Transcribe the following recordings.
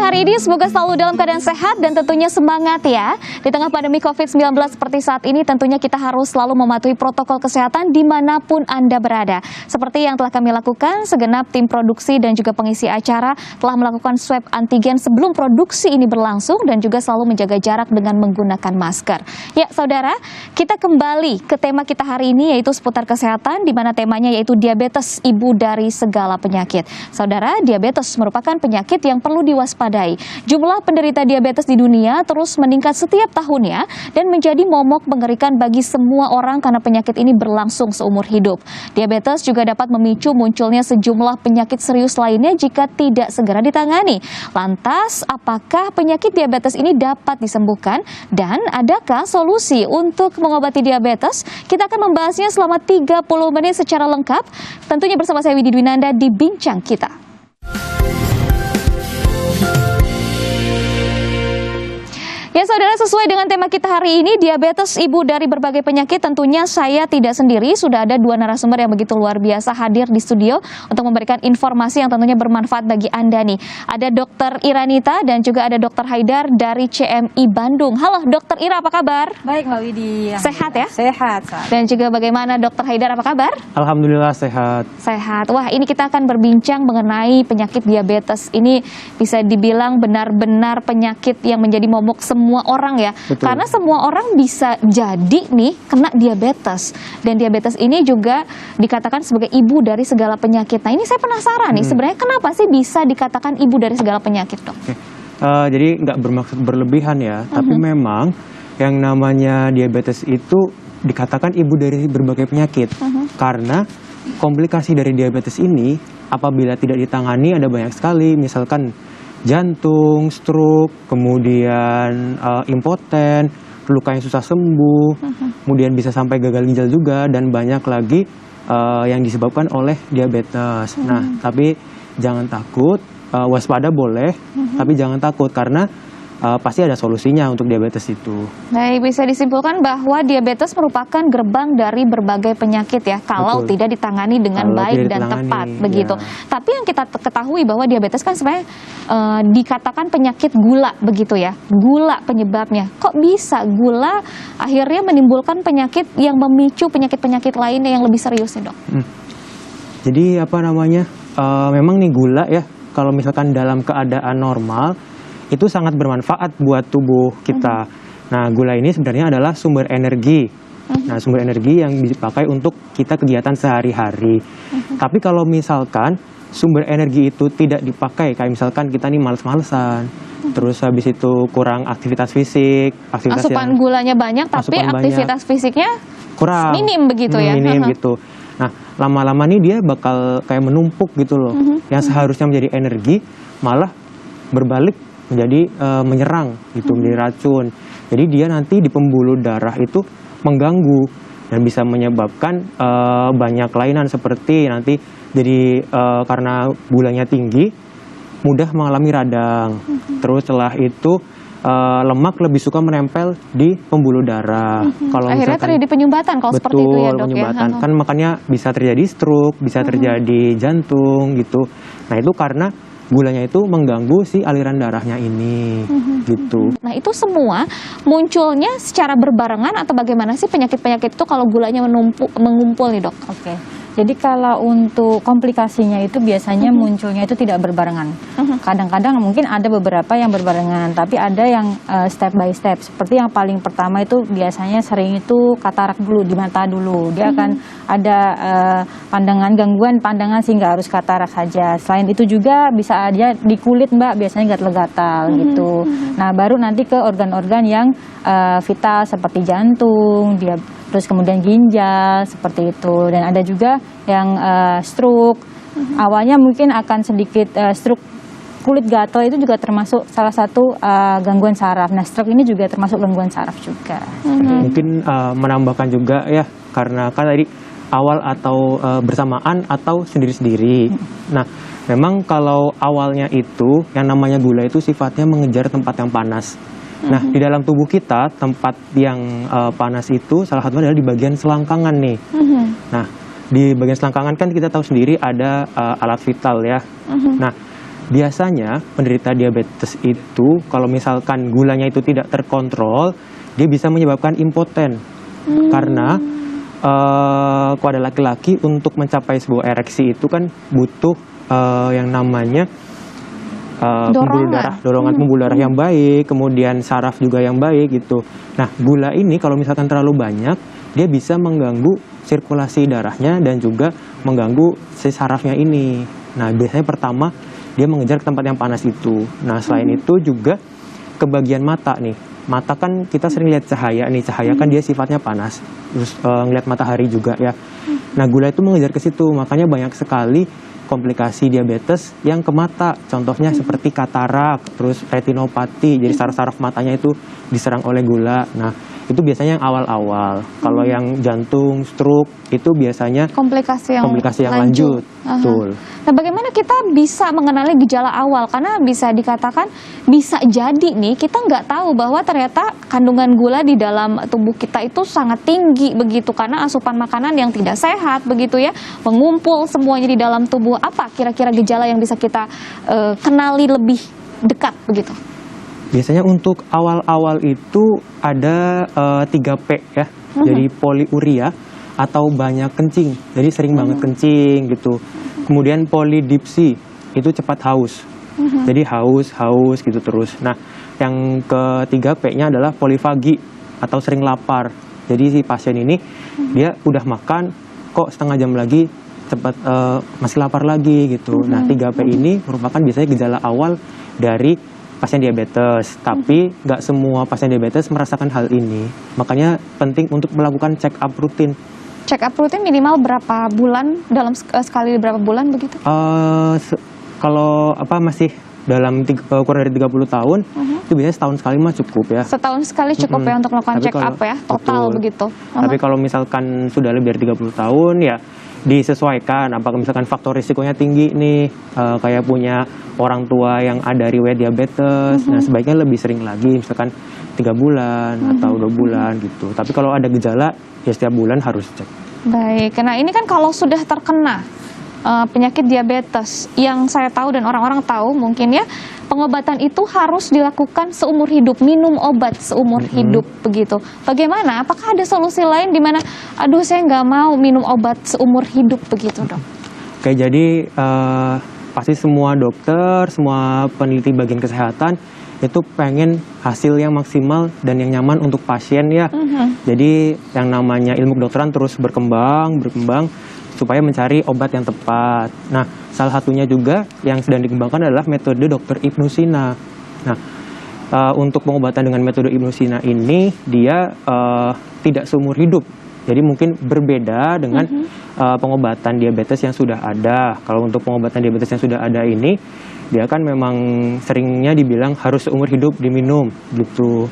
hari ini semoga selalu dalam keadaan sehat dan tentunya semangat ya. Di tengah pandemi COVID-19 seperti saat ini tentunya kita harus selalu mematuhi protokol kesehatan dimanapun Anda berada. Seperti yang telah kami lakukan, segenap tim produksi dan juga pengisi acara telah melakukan swab antigen sebelum produksi ini berlangsung dan juga selalu menjaga jarak dengan menggunakan masker. Ya saudara, kita kembali ke tema kita hari ini yaitu seputar kesehatan, di mana temanya yaitu diabetes, ibu dari segala penyakit. Saudara, diabetes merupakan penyakit yang perlu diwaspadai. Jumlah penderita diabetes di dunia terus meningkat setiap tahunnya dan menjadi momok mengerikan bagi semua orang karena penyakit ini berlangsung seumur hidup. Diabetes juga dapat memicu munculnya sejumlah penyakit serius lainnya jika tidak segera ditangani. Lantas, apakah penyakit diabetes ini dapat disembuhkan dan adakah solusi untuk mengobati diabetes? Kita akan membahasnya selama 30 menit secara lengkap. Tentunya bersama saya Widi Dwinanda di Bincang Kita. Ya saudara, sesuai dengan tema kita hari ini, diabetes ibu dari berbagai penyakit, tentunya saya tidak sendiri, sudah ada dua narasumber yang begitu luar biasa hadir di studio untuk memberikan informasi yang tentunya bermanfaat bagi Anda nih. Ada Dr. Iranita dan juga ada Dr. Haidar dari CMI Bandung. Halo Dr. Ira, apa kabar? Baik Mbak Widi. Sehat ya? Sehat. Dan juga bagaimana Dr. Haidar, apa kabar? Alhamdulillah sehat. Sehat. Wah, ini kita akan berbincang mengenai penyakit diabetes. Ini bisa dibilang benar-benar penyakit yang menjadi momok semua orang ya. Betul. Karena semua orang bisa jadi nih kena diabetes. Dan diabetes ini juga dikatakan sebagai ibu dari segala penyakit. Nah, ini saya penasaran nih, sebenarnya kenapa sih bisa dikatakan ibu dari segala penyakit, Dok? Jadi nggak bermaksud berlebihan ya, tapi memang yang namanya diabetes itu dikatakan ibu dari berbagai penyakit. Karena komplikasi dari diabetes ini apabila tidak ditangani ada banyak sekali, misalkan jantung, stroke, kemudian impoten, luka yang susah sembuh, kemudian bisa sampai gagal ginjal juga, dan banyak lagi yang disebabkan oleh diabetes. Nah, tapi jangan takut, waspada boleh, tapi jangan takut karena pasti ada solusinya untuk diabetes itu. Baik, bisa disimpulkan bahwa diabetes merupakan gerbang dari berbagai penyakit ya, kalau Betul. tidak ditangani dengan baik dan tepat, begitu. Tapi yang kita ketahui bahwa diabetes kan sebenarnya dikatakan penyakit gula, begitu ya, gula penyebabnya. Kok bisa gula akhirnya menimbulkan penyakit yang memicu penyakit-penyakit lainnya yang lebih serius nih, Dok? Jadi apa namanya, memang nih gula ya, kalau misalkan dalam keadaan normal, itu sangat bermanfaat buat tubuh kita. Nah, gula ini sebenarnya adalah sumber energi. Nah, sumber energi yang dipakai untuk kita kegiatan sehari-hari. Tapi kalau misalkan sumber energi itu tidak dipakai, kayak misalkan kita nih males-malesan, terus habis itu kurang aktivitas fisik, Asupan gulanya banyak, tapi aktivitas fisiknya kurang, minim begitu ya? Minim gitu. Nah, lama-lama nih dia bakal kayak menumpuk gitu loh. Yang seharusnya menjadi energi malah berbalik menjadi menyerang gitu, menjadi racun. Jadi dia nanti di pembuluh darah itu mengganggu dan bisa menyebabkan banyak kelainan seperti nanti jadi karena gulanya tinggi mudah mengalami radang. Terus setelah itu lemak lebih suka menempel di pembuluh darah. Kalau akhirnya terjadi penyumbatan kalau seperti itu ya, Dok, penyumbatan. ya? Kan makanya bisa terjadi stroke, bisa terjadi jantung gitu. Nah, itu karena gulanya itu mengganggu si aliran darahnya ini, gitu. Nah, itu semua munculnya secara berbarengan atau bagaimana sih penyakit-penyakit itu kalau gulanya mengumpul nih, Dok? Oke. Jadi kalau untuk komplikasinya itu biasanya munculnya itu tidak berbarengan. Kadang-kadang mungkin ada beberapa yang berbarengan, tapi ada yang step by step. Seperti yang paling pertama itu biasanya sering itu katarak dulu, di mata dulu. Dia akan ada gangguan pandangan sehingga harus katarak saja. Selain itu juga bisa aja di kulit, Mbak, biasanya gatal-gatal gitu. Nah, baru nanti ke organ-organ yang vital seperti jantung, terus kemudian ginjal seperti itu, dan ada juga yang stroke. Awalnya mungkin akan sedikit stroke kulit gatal, itu juga termasuk salah satu gangguan saraf. Nah, stroke ini juga termasuk gangguan saraf juga. Mungkin menambahkan juga ya, karena kan tadi awal atau bersamaan atau sendiri-sendiri. Nah, memang kalau awalnya itu yang namanya gula itu sifatnya mengejar tempat yang panas. Nah, di dalam tubuh kita tempat yang panas itu salah satunya adalah di bagian selangkangan nih. Nah, di bagian selangkangan kan kita tahu sendiri ada alat vital ya. Nah, biasanya penderita diabetes itu kalau misalkan gulanya itu tidak terkontrol, dia bisa menyebabkan impoten. Karena pada laki-laki untuk mencapai sebuah ereksi itu kan butuh yang namanya dorongan pembuluh darah yang baik, kemudian saraf juga yang baik gitu. Nah, gula ini kalau misalkan terlalu banyak, dia bisa mengganggu sirkulasi darahnya dan juga mengganggu si sarafnya ini. Nah, biasanya pertama dia mengejar ke tempat yang panas itu. Nah, selain itu juga ke bagian mata nih. Mata kan kita sering lihat cahaya nih, cahaya kan dia sifatnya panas. Terus ngelihat matahari juga ya. Nah, gula itu mengejar ke situ, makanya banyak sekali komplikasi diabetes yang ke mata, contohnya seperti katarak, terus retinopati, jadi saraf-saraf matanya itu diserang oleh gula. Nah, itu biasanya yang awal-awal. Kalau yang jantung, stroke, itu biasanya komplikasi yang lanjut. Betul. Nah, bagaimana kita bisa mengenali gejala awal? Karena bisa dikatakan, bisa jadi nih, kita nggak tahu bahwa ternyata kandungan gula di dalam tubuh kita itu sangat tinggi begitu, karena asupan makanan yang tidak sehat begitu ya, mengumpul semuanya di dalam tubuh. Apa kira-kira gejala yang bisa kita kenali lebih dekat begitu? Biasanya untuk awal-awal itu ada 3P ya, jadi poliuria atau banyak kencing, jadi sering banget kencing gitu. Kemudian polidipsi, itu cepat haus, jadi haus gitu terus. Nah, yang ketiga P-nya adalah polifagi atau sering lapar. Jadi si pasien ini dia udah makan, kok setengah jam lagi cepat masih lapar lagi gitu. Nah, 3P ini merupakan biasanya gejala awal dari pasien diabetes, tapi nggak semua pasien diabetes merasakan hal ini. Makanya penting untuk melakukan check up rutin. Check up rutin minimal berapa bulan, dalam sekali berapa bulan begitu? Kalau masih dalam kurang dari 30 tahun, itu biasanya setahun sekali mah cukup ya. Setahun sekali cukup ya untuk melakukan check up ya, total betul. begitu. Tapi kalau misalkan sudah lebih dari 30 tahun ya disesuaikan, apakah misalkan faktor risikonya tinggi nih, kayak punya orang tua yang ada riwayat diabetes, nah sebaiknya lebih sering lagi, misalkan 3 bulan atau 2 bulan gitu. Tapi kalau ada gejala, ya setiap bulan harus cek. Baik, nah ini kan kalau sudah terkena penyakit diabetes, yang saya tahu dan orang-orang tahu mungkin ya, pengobatan itu harus dilakukan seumur hidup, minum obat seumur hidup begitu. Bagaimana? Apakah ada solusi lain di mana, aduh saya nggak mau minum obat seumur hidup begitu, Dok? Oke, jadi pasti semua dokter, semua peneliti bagian kesehatan itu pengen hasil yang maksimal dan yang nyaman untuk pasien ya. Jadi yang namanya ilmu kedokteran terus berkembang supaya mencari obat yang tepat. Nah, salah satunya juga yang sedang dikembangkan adalah metode Dr. Ibnu Sina. Nah, untuk pengobatan dengan metode Ibnu Sina ini dia tidak seumur hidup. Jadi mungkin berbeda dengan pengobatan diabetes yang sudah ada. Kalau untuk pengobatan diabetes yang sudah ada ini, dia kan memang seringnya dibilang harus seumur hidup diminum gitu.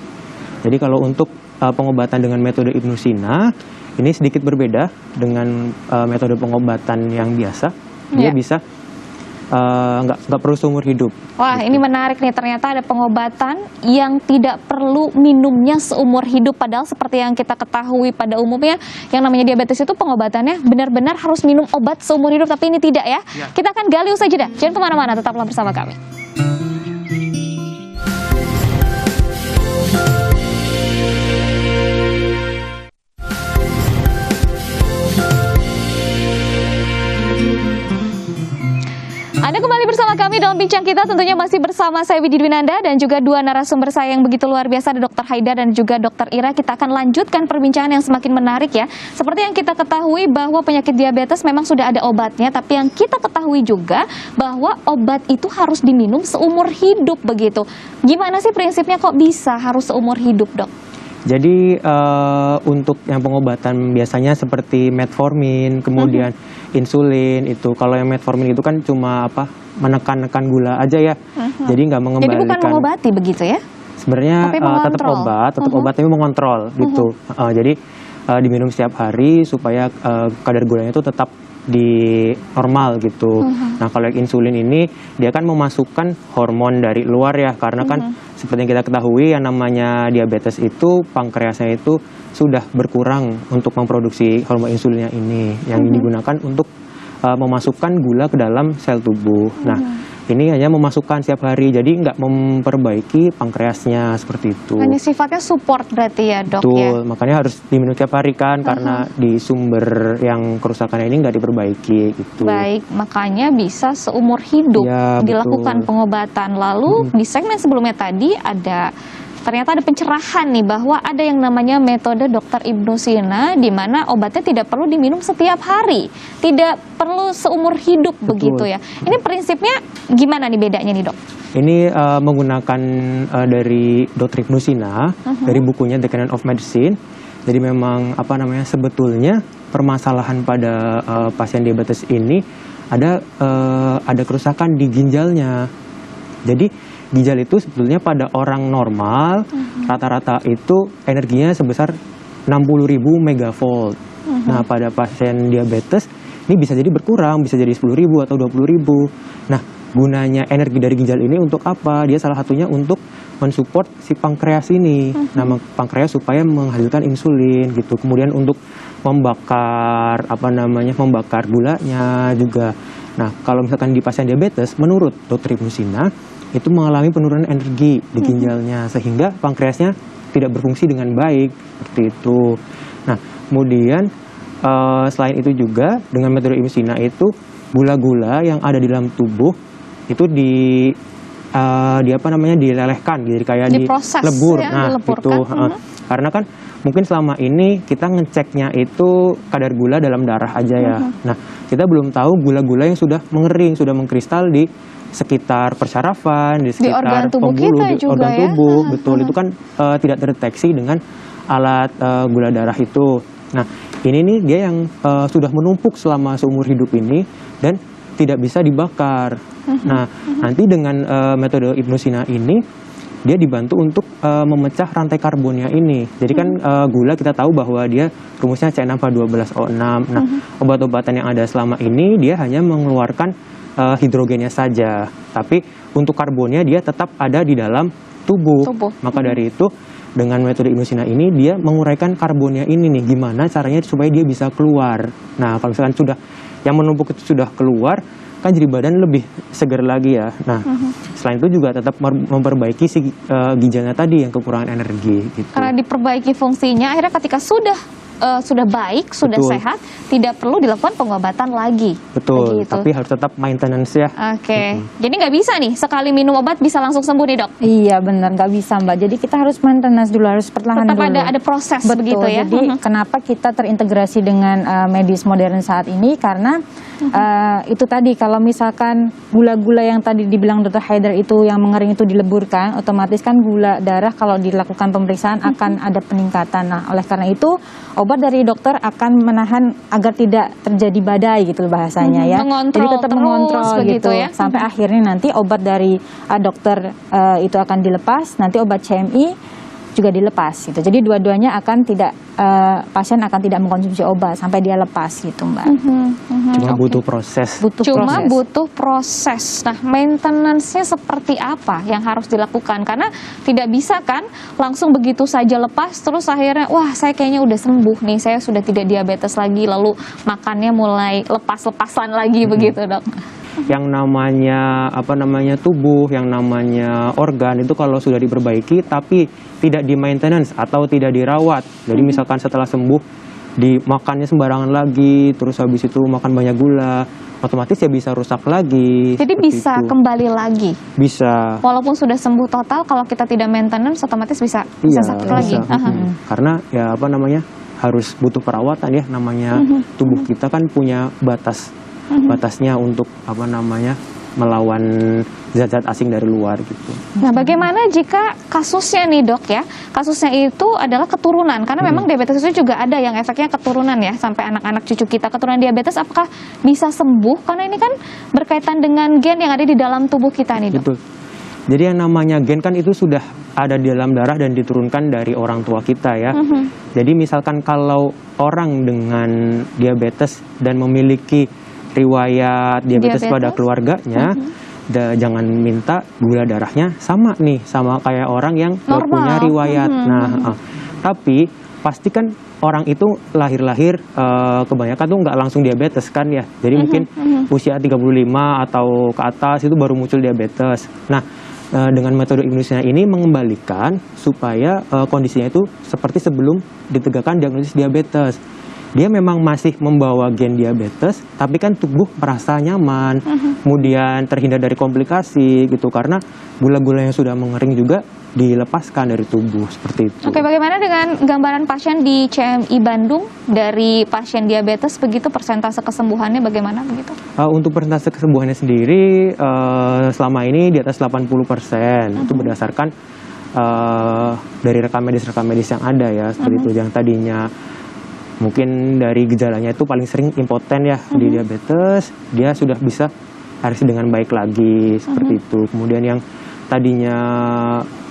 Jadi kalau untuk pengobatan dengan metode Ibnu Sina, ini sedikit berbeda dengan metode pengobatan yang biasa. Dia bisa nggak perlu seumur hidup. Wah, ini menarik nih, ternyata ada pengobatan yang tidak perlu minumnya seumur hidup. Padahal seperti yang kita ketahui pada umumnya, yang namanya diabetes itu pengobatannya benar-benar harus minum obat seumur hidup, tapi ini tidak ya. Kita akan gali usai jeda. Jangan kemana-mana, tetaplah bersama kami. Anda kembali bersama kami dalam bincang kita, tentunya masih bersama saya Widi Dwinanda dan juga dua narasumber saya yang begitu luar biasa, ada Dr. Haida dan juga Dr. Ira. Kita akan lanjutkan perbincangan yang semakin menarik ya. Seperti yang kita ketahui bahwa penyakit diabetes memang sudah ada obatnya, tapi yang kita ketahui juga bahwa obat itu harus diminum seumur hidup begitu. Gimana sih prinsipnya kok bisa harus seumur hidup, Dok? Jadi untuk yang pengobatan biasanya seperti metformin, kemudian insulin itu. Kalau yang metformin itu kan cuma menekan-nekan gula aja ya. Jadi nggak mengembalikan. Jadi bukan mengobati begitu ya? Sebenarnya tetap obat tapi mengontrol gitu. Jadi diminum setiap hari supaya kadar gulanya itu tetap di normal gitu. Nah, kalau yang insulin ini dia kan memasukkan hormon dari luar ya, karena kan seperti yang kita ketahui yang namanya diabetes itu pankreasnya itu sudah berkurang untuk memproduksi hormon insulinnya ini yang digunakan untuk memasukkan gula ke dalam sel tubuh. Nah, ini hanya memasukkan setiap hari, jadi nggak memperbaiki pankreasnya seperti itu. Hanya sifatnya support berarti ya dok Betul, ya. makanya harus diminum tiap hari kan, karena di sumber yang kerusakan ini nggak diperbaiki gitu. Baik, makanya bisa seumur hidup Ya, dilakukan betul. pengobatan. Lalu di segmen sebelumnya tadi ternyata ada pencerahan nih bahwa ada yang namanya metode Dr. Ibnu Sina, di mana obatnya tidak perlu diminum setiap hari, tidak perlu seumur hidup. Betul. Begitu ya. Ini prinsipnya gimana nih bedanya nih dok? Ini menggunakan dari Dr. Ibnu Sina, dari bukunya The Canon of Medicine. Jadi memang sebetulnya permasalahan pada pasien diabetes ini ada kerusakan di ginjalnya. Jadi ginjal itu sebetulnya pada orang normal rata-rata itu energinya sebesar 60.000 megavolt. Nah, pada pasien diabetes ini bisa jadi berkurang, bisa jadi 10.000 atau 20.000. Nah, gunanya energi dari ginjal ini untuk apa? Dia salah satunya untuk mensupport si pankreas ini. Nah, pankreas supaya menghasilkan insulin gitu. Kemudian untuk membakar gulanya juga. Nah, kalau misalkan di pasien diabetes, menurut Dr. Ibnu Sina, itu mengalami penurunan energi di ginjalnya sehingga pankreasnya tidak berfungsi dengan baik seperti itu. Nah, kemudian selain itu juga dengan metode Ibnu Sina itu gula-gula yang ada di dalam tubuh itu dilelehkan, jadi kayak Diproses, dilebur. ya, Nah, dileburkan. itu karena kan mungkin selama ini kita ngeceknya itu kadar gula dalam darah aja ya. Nah, kita belum tahu gula-gula yang sudah mengering, sudah mengkristal di sekitar persarafan, di sekitar organ tubuh pembuluh, kita di juga organ ya. tubuh, betul. Itu kan tidak terdeteksi dengan alat gula darah itu. Nah, ini nih dia yang sudah menumpuk selama seumur hidup ini dan tidak bisa dibakar. Nah, nanti dengan metode Ibnu Sina ini dia dibantu untuk memecah rantai karbonnya ini. Jadi kan gula kita tahu bahwa dia rumusnya C6H12O6. Nah, obat-obatan yang ada selama ini dia hanya mengeluarkan hidrogennya saja, tapi untuk karbonnya dia tetap ada di dalam tubuh. Maka dari itu dengan metode Ibnu Sina ini dia menguraikan karbonnya ini nih, gimana caranya supaya dia bisa keluar. Nah, kalau misalkan sudah yang menumpuk itu sudah keluar, kan jadi badan lebih segar lagi ya. Nah, selain itu juga tetap memperbaiki si ginjalnya tadi yang kekurangan energi gitu. Karena diperbaiki fungsinya, akhirnya ketika sudah baik, sudah Betul. sehat, tidak perlu dilakukan pengobatan lagi. Betul, Begitu. tapi harus tetap maintenance ya. Oke, jadi nggak bisa nih sekali minum obat bisa langsung sembuh nih dok. Iya benar, nggak bisa Mbak. Jadi kita harus maintenance dulu, harus perlahan Tetap dulu. ada proses Betul, begitu ya. jadi kenapa kita terintegrasi dengan medis modern saat ini, karena itu tadi kalau misalkan gula-gula yang tadi dibilang Dr. Haidar itu yang mengering itu dileburkan, otomatis kan gula darah kalau dilakukan pemeriksaan akan ada peningkatan. Nah, oleh karena itu obat dari dokter akan menahan agar tidak terjadi badai gitu bahasanya ya. Mengontrol Jadi tetap terus mengontrol begitu gitu ya. sampai akhirnya nanti obat dari dokter itu akan dilepas, nanti obat CMI juga dilepas gitu. Jadi dua-duanya akan tidak pasien akan tidak mengkonsumsi obat sampai dia lepas gitu Mbak. Cuma butuh proses. Cuma butuh proses. Nah, maintenance-nya seperti apa yang harus dilakukan? Karena tidak bisa kan langsung begitu saja lepas terus akhirnya wah saya kayaknya udah sembuh nih, saya sudah tidak diabetes lagi, lalu makannya mulai lepas-lepasan lagi begitu dok. Yang namanya tubuh, yang namanya organ itu kalau sudah diperbaiki tapi tidak di maintenance atau tidak dirawat. Jadi misalkan setelah sembuh dimakannya sembarangan lagi, terus habis itu makan banyak gula, otomatis ya bisa rusak lagi. Jadi bisa itu. kembali lagi. Bisa. Walaupun sudah sembuh total, kalau kita tidak maintenance otomatis bisa sakit lagi. Bisa. Karena ya harus butuh perawatan ya, namanya tubuh kita kan punya batasnya untuk melawan zat-zat asing dari luar gitu. Nah, bagaimana jika kasusnya nih dok ya, kasusnya itu adalah keturunan, karena memang diabetes itu juga ada yang efeknya keturunan ya, sampai anak-anak cucu kita keturunan diabetes, apakah bisa sembuh? Karena ini kan berkaitan dengan gen yang ada di dalam tubuh kita nih dok. Betul. Jadi yang namanya gen kan itu sudah ada di dalam darah dan diturunkan dari orang tua kita ya. Jadi misalkan kalau orang dengan diabetes dan memiliki riwayat diabetes pada keluarganya, jangan minta gula darahnya sama nih, sama kayak orang yang punya riwayat. Nah, tapi pasti kan orang itu lahir-lahir kebanyakan tuh nggak langsung diabetes kan ya. Jadi mungkin usia 35 atau ke atas itu baru muncul diabetes. Nah, dengan metode Ibnusina ini mengembalikan supaya kondisinya itu seperti sebelum ditegakkan diagnosis diabetes. Dia memang masih membawa gen diabetes, tapi kan tubuh merasa nyaman, kemudian terhindar dari komplikasi gitu, karena gula-gula yang sudah mengering juga dilepaskan dari tubuh, seperti itu. Oke, bagaimana dengan gambaran pasien di CMI Bandung dari pasien diabetes begitu, persentase kesembuhannya bagaimana begitu? Untuk persentase kesembuhannya sendiri selama ini di atas 80%, itu berdasarkan dari rekam medis yang ada ya, seperti itu. Yang tadinya mungkin dari gejalanya itu paling sering impoten ya di diabetes, dia sudah bisa harus dengan baik lagi, seperti itu. Kemudian yang tadinya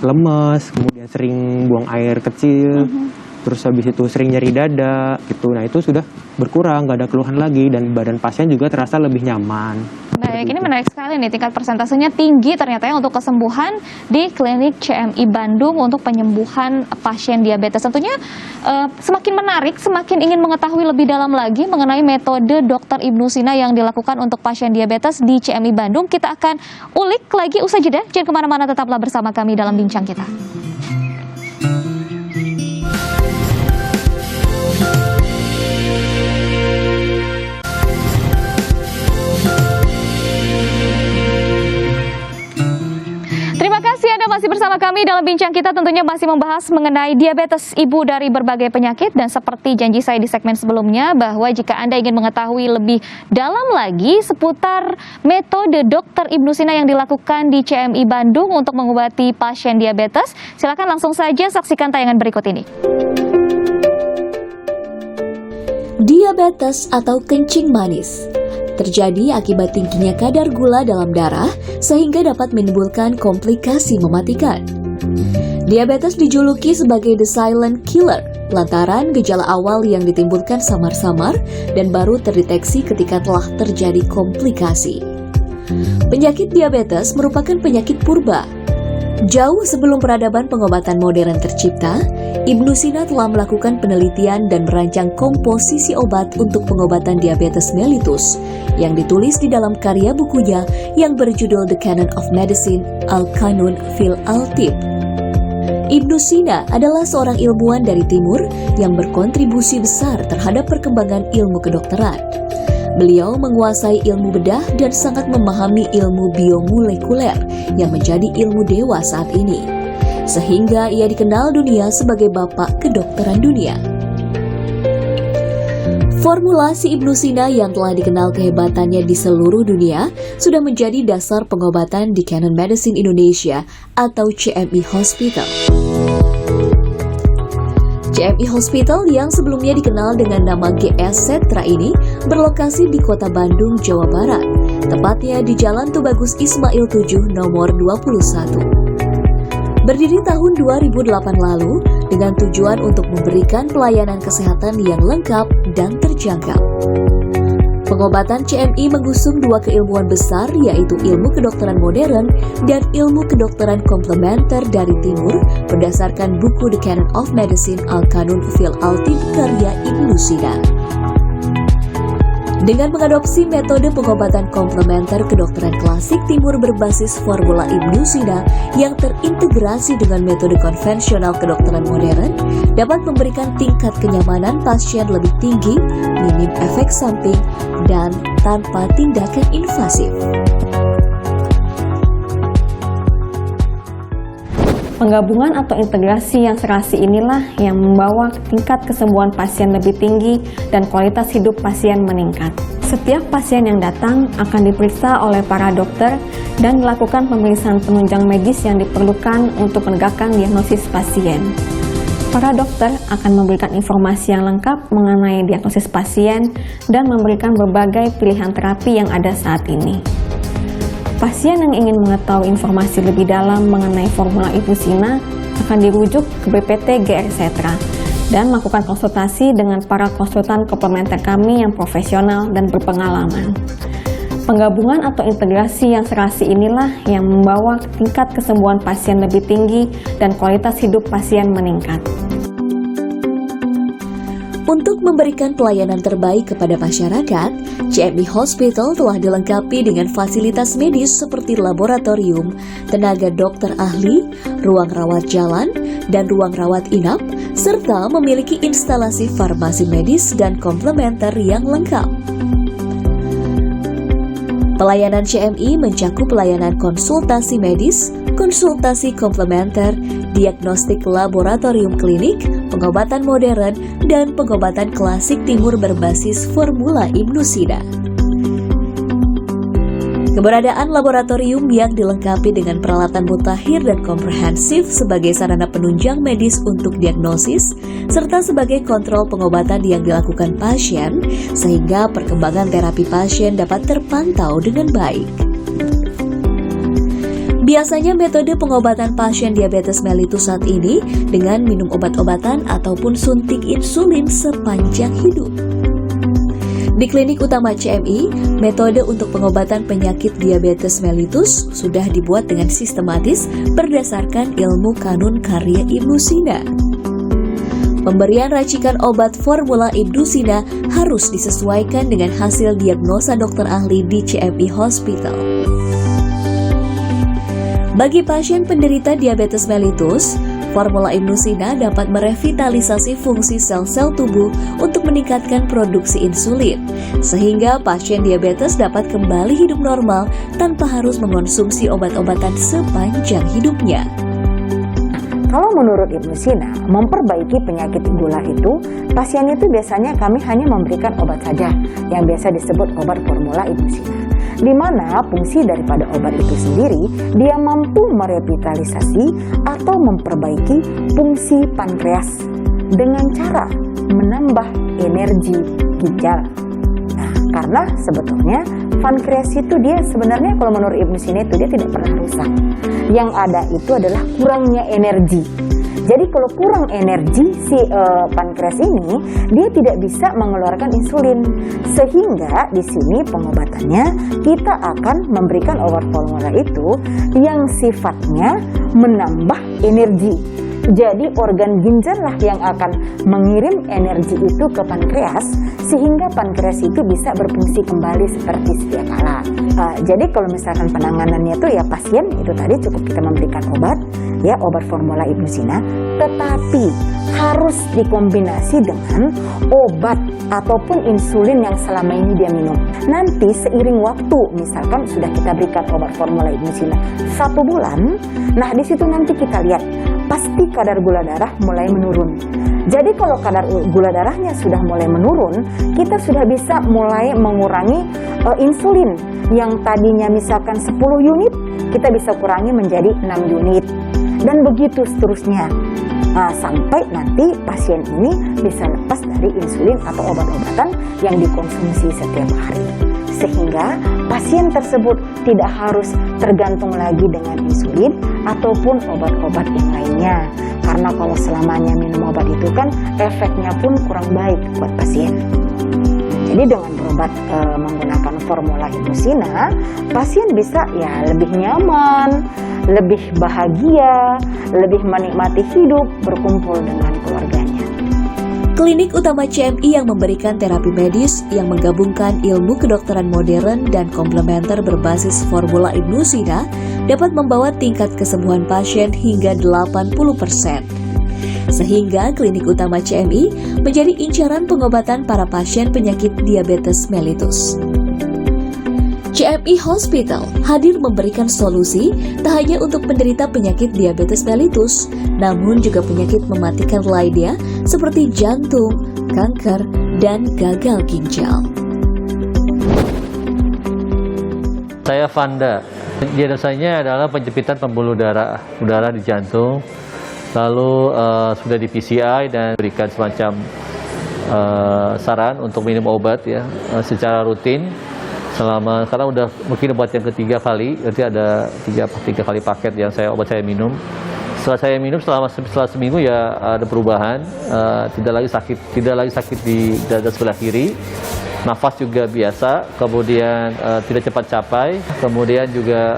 lemes, kemudian sering buang air kecil, terus habis itu sering nyeri dada gitu. Nah, itu sudah berkurang, nggak ada keluhan lagi, dan badan pasien juga terasa lebih nyaman. Baik, ini menarik sekali nih, tingkat persentasenya tinggi ternyata ya untuk kesembuhan di klinik CMI Bandung untuk penyembuhan pasien diabetes. Tentunya semakin menarik, semakin ingin mengetahui lebih dalam lagi mengenai metode Dr. Ibnusina yang dilakukan untuk pasien diabetes di CMI Bandung. Kita akan ulik lagi usai jeda. Jangan kemana-mana, tetaplah bersama kami dalam Bincang Kita. Terima kasih Anda masih bersama kami dalam Bincang Kita, tentunya masih membahas mengenai diabetes, ibu dari berbagai penyakit. Dan seperti janji saya di segmen sebelumnya, bahwa jika Anda ingin mengetahui lebih dalam lagi seputar metode Dr. Ibnusina yang dilakukan di CMI Bandung untuk mengobati pasien diabetes, silakan langsung saja saksikan tayangan berikut ini. Diabetes atau kencing manis terjadi akibat tingginya kadar gula dalam darah sehingga dapat menimbulkan komplikasi mematikan. Diabetes dijuluki sebagai the silent killer lantaran gejala awal yang ditimbulkan samar-samar dan baru terdeteksi ketika telah terjadi komplikasi. Penyakit diabetes merupakan penyakit purba. Jauh sebelum peradaban pengobatan modern tercipta, Ibnusina telah melakukan penelitian dan merancang komposisi obat untuk pengobatan diabetes mellitus yang ditulis di dalam karya bukunya yang berjudul The Canon of Medicine Al-Qanun fil Al-Tib. Ibnusina adalah seorang ilmuwan dari timur yang berkontribusi besar terhadap perkembangan ilmu kedokteran. Beliau menguasai ilmu bedah dan sangat memahami ilmu biomolekuler yang menjadi ilmu dewa saat ini, sehingga ia dikenal dunia sebagai bapak kedokteran dunia. Formulasi Ibnusina yang telah dikenal kehebatannya di seluruh dunia sudah menjadi dasar pengobatan di Canon Medicine Indonesia atau CMI Hospital. CMI Hospital yang sebelumnya dikenal dengan nama GS Setra ini berlokasi di Kota Bandung, Jawa Barat, tepatnya di Jalan Tubagus Ismail 7 nomor 21. Berdiri tahun 2008 lalu dengan tujuan untuk memberikan pelayanan kesehatan yang lengkap dan terjangkau. Pengobatan CMI mengusung dua keilmuan besar, yaitu ilmu kedokteran modern dan ilmu kedokteran komplementer dari timur berdasarkan buku The Canon of Medicine Al-Qanun fil Al-Tib karya Ibnusina. Dengan mengadopsi metode pengobatan komplementer kedokteran klasik timur berbasis formula Ibnusina yang terintegrasi dengan metode konvensional kedokteran modern, dapat memberikan tingkat kenyamanan pasien lebih tinggi, minim efek samping, dan tanpa tindakan invasif. Penggabungan atau integrasi yang serasi inilah yang membawa tingkat kesembuhan pasien lebih tinggi dan kualitas hidup pasien meningkat. Setiap pasien yang datang akan diperiksa oleh para dokter dan dilakukan pemeriksaan penunjang medis yang diperlukan untuk menegakkan diagnosis pasien. Para dokter akan memberikan informasi yang lengkap mengenai diagnosis pasien dan memberikan berbagai pilihan terapi yang ada saat ini. Pasien yang ingin mengetahui informasi lebih dalam mengenai formula Ibnusina akan dirujuk ke BPT GR Setra dan melakukan konsultasi dengan para konsultan komplementer kami yang profesional dan berpengalaman. Penggabungan atau integrasi yang serasi inilah yang membawa tingkat kesembuhan pasien lebih tinggi dan kualitas hidup pasien meningkat. Untuk memberikan pelayanan terbaik kepada masyarakat, CMI Hospital telah dilengkapi dengan fasilitas medis seperti laboratorium, tenaga dokter ahli, ruang rawat jalan, dan ruang rawat inap, serta memiliki instalasi farmasi medis dan komplementer yang lengkap. Pelayanan CMI mencakup pelayanan konsultasi medis, konsultasi komplementer, diagnostik laboratorium klinik, pengobatan modern, dan pengobatan klasik timur berbasis formula Ibnusina. Keberadaan laboratorium yang dilengkapi dengan peralatan mutakhir dan komprehensif sebagai sarana penunjang medis untuk diagnosis, serta sebagai kontrol pengobatan yang dilakukan pasien, sehingga perkembangan terapi pasien dapat terpantau dengan baik. Biasanya metode pengobatan pasien diabetes mellitus saat ini dengan minum obat-obatan ataupun suntik insulin sepanjang hidup. Di klinik utama CMI, metode untuk pengobatan penyakit diabetes mellitus sudah dibuat dengan sistematis berdasarkan ilmu kanun karya Ibnusina. Pemberian racikan obat formula Ibnusina harus disesuaikan dengan hasil diagnosa dokter ahli di CMI Hospital. Bagi pasien penderita diabetes mellitus, formula Ibnusina dapat merevitalisasi fungsi sel-sel tubuh untuk meningkatkan produksi insulin, sehingga pasien diabetes dapat kembali hidup normal tanpa harus mengonsumsi obat-obatan sepanjang hidupnya. Kalau menurut Ibnusina, memperbaiki penyakit gula itu, pasien itu biasanya kami hanya memberikan obat saja, yang biasa disebut obat formula Ibnusina. Di mana fungsi daripada obat itu sendiri, dia mampu merevitalisasi atau memperbaiki fungsi pankreas dengan cara menambah energi ginjal. Nah, karena sebetulnya pankreas itu dia sebenarnya kalau menurut Ibnusina itu dia tidak pernah rusak. Yang ada itu adalah kurangnya energi. Jadi kalau kurang energi si pankreas ini, dia tidak bisa mengeluarkan insulin. Sehingga di sini pengobatannya kita akan memberikan obat formula itu yang sifatnya menambah energi. Jadi organ ginjal lah yang akan mengirim energi itu ke pankreas sehingga pankreas itu bisa berfungsi kembali seperti sedia kala. Jadi kalau misalkan penanganannya itu ya pasien itu tadi cukup kita memberikan obat, ya obat formula Ibnusina, tetapi harus dikombinasi dengan obat ataupun insulin yang selama ini dia minum. Nanti seiring waktu, misalkan sudah kita berikan obat formula Ibnusina 1 bulan, nah di situ nanti kita lihat pasti kadar gula darah mulai menurun. Jadi kalau kadar gula darahnya sudah mulai menurun, kita sudah bisa mulai mengurangi insulin yang tadinya misalkan 10 unit, kita bisa kurangi menjadi 6 unit. Dan begitu seterusnya. Sampai nanti pasien ini bisa lepas dari insulin atau obat-obatan yang dikonsumsi setiap hari. Sehingga pasien tersebut tidak harus tergantung lagi dengan insulin ataupun obat-obat yang lainnya. Karena kalau selamanya minum obat itu kan efeknya pun kurang baik buat pasien. Jadi dengan berobat menggunakan formula Ibnusina, pasien bisa ya lebih nyaman, lebih bahagia, lebih menikmati hidup berkumpul dengan keluarganya. Klinik utama CMI yang memberikan terapi medis yang menggabungkan ilmu kedokteran modern dan komplementer berbasis formula Ibnusina dapat membawa tingkat kesembuhan pasien hingga 80%. Sehingga klinik utama CMI menjadi incaran pengobatan para pasien penyakit diabetes mellitus. CMI Hospital hadir memberikan solusi tak hanya untuk penderita penyakit diabetes mellitus, namun juga penyakit mematikan lainnya seperti jantung, kanker, dan gagal ginjal. Saya Vanda. Diagnosanya adalah penjempitan pembuluh darah udara di jantung. Lalu sudah di PCI dan berikan semacam saran untuk minum obat ya secara rutin selama karena udah mungkin obat yang ketiga kali, berarti ada tiga kali paket yang obat saya minum. Setelah saya minum setelah seminggu ya ada perubahan, tidak lagi sakit di dada sebelah kiri, nafas juga biasa, kemudian tidak cepat capai, kemudian juga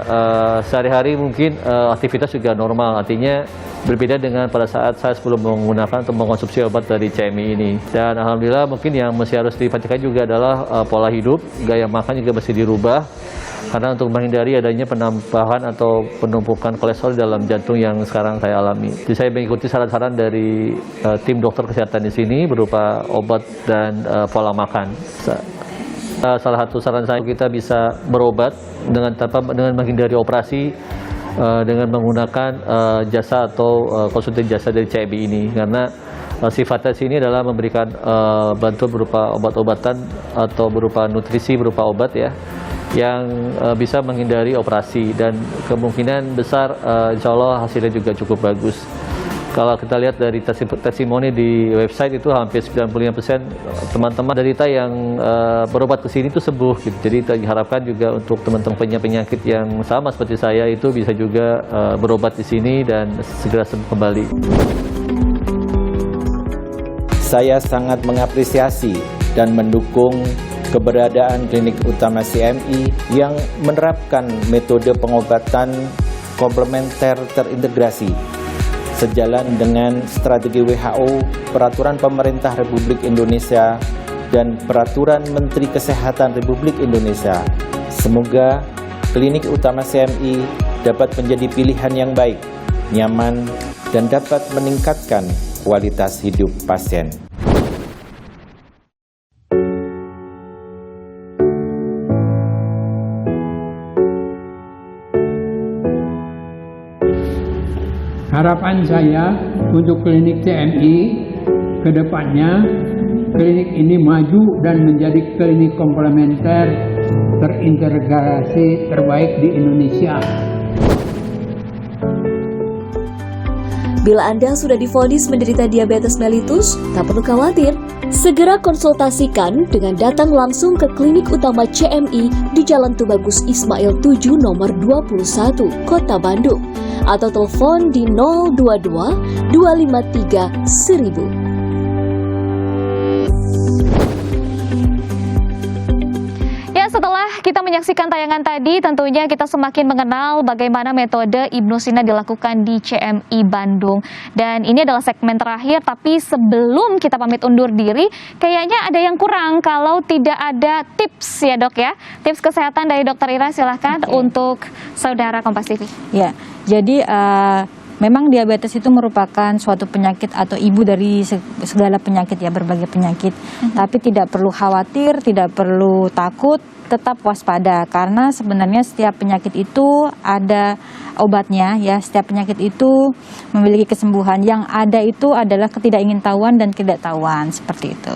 sehari-hari mungkin aktivitas juga normal, artinya Berbeda dengan pada saat saya sebelum menggunakan atau mengkonsumsi obat dari CMI ini. Dan alhamdulillah mungkin yang masih harus diperhatikan juga adalah pola hidup, gaya makan juga mesti dirubah. Karena untuk menghindari adanya penambahan atau penumpukan kolesterol dalam jantung yang sekarang saya alami. Jadi saya mengikuti saran-saran dari tim dokter kesehatan di sini berupa obat dan pola makan. Salah satu saran saya, kita bisa berobat dengan menghindari operasi dengan menggunakan jasa atau konsultasi jasa dari CMI ini, karena sifatnya sini adalah memberikan bantuan berupa obat-obatan atau berupa nutrisi berupa obat ya, yang bisa menghindari operasi, dan kemungkinan besar insya Allah hasilnya juga cukup bagus. Kalau kita lihat dari testimoni di website itu hampir 95% teman-teman derita yang berobat ke sini itu sembuh gitu. Jadi kita harapkan juga untuk teman-teman penyakit yang sama seperti saya itu bisa juga berobat di sini dan segera sembuh kembali. Saya sangat mengapresiasi dan mendukung keberadaan Klinik Utama CMI yang menerapkan metode pengobatan komplementer terintegrasi sejalan dengan strategi WHO, peraturan pemerintah Republik Indonesia, dan peraturan Menteri Kesehatan Republik Indonesia. Semoga Klinik Utama CMI dapat menjadi pilihan yang baik, nyaman, dan dapat meningkatkan kualitas hidup pasien. Harapan saya untuk klinik CMI ke depannya, klinik ini maju dan menjadi klinik komplementer terintegrasi terbaik di Indonesia. Bila Anda sudah divonis menderita diabetes mellitus, tak perlu khawatir. Segera konsultasikan dengan datang langsung ke Klinik Utama CMI di Jalan Tubagus Ismail 7 nomor 21, Kota Bandung, atau telepon di 022 253 1000. Setelah kita menyaksikan tayangan tadi, tentunya kita semakin mengenal bagaimana metode Ibnu Sina dilakukan di CMI Bandung. Dan ini adalah segmen terakhir, tapi sebelum kita pamit undur diri, kayaknya ada yang kurang kalau tidak ada tips ya dok ya. Tips kesehatan dari Dokter Ira, silahkan untuk saudara Kompas TV. Ya, jadi memang diabetes itu merupakan suatu penyakit atau ibu dari segala penyakit ya, berbagai penyakit. Tapi tidak perlu khawatir, tidak perlu takut, tetap waspada, karena sebenarnya setiap penyakit itu ada obatnya ya, setiap penyakit itu memiliki kesembuhan. Yang ada itu adalah ketidakingintahuan dan ketidaktahuan, seperti itu.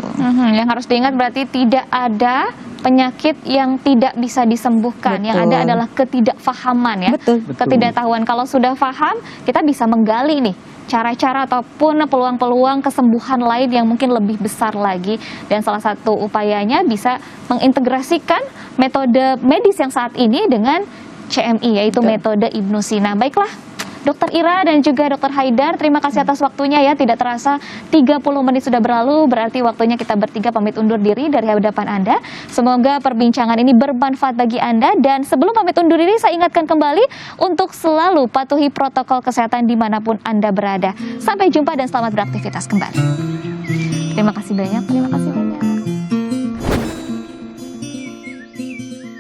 Yang harus diingat berarti tidak ada penyakit yang tidak bisa disembuhkan. Betul. Yang ada adalah ketidakfahaman ya. Betul. Ketidaktahuan. Kalau sudah paham, kita bisa menggali nih cara-cara ataupun peluang-peluang kesembuhan lain yang mungkin lebih besar lagi. Dan salah satu upayanya bisa mengintegrasikan metode medis yang saat ini dengan CMI, yaitu metode Ibnu Sina. Baiklah, Dokter Ira dan juga Dokter Haidar, terima kasih atas waktunya ya. Tidak terasa 30 menit sudah berlalu, berarti waktunya kita bertiga pamit undur diri dari hadapan Anda. Semoga perbincangan ini bermanfaat bagi Anda, dan sebelum pamit undur diri saya ingatkan kembali untuk selalu patuhi protokol kesehatan dimanapun Anda berada. Sampai jumpa dan selamat beraktivitas kembali. Terima kasih banyak.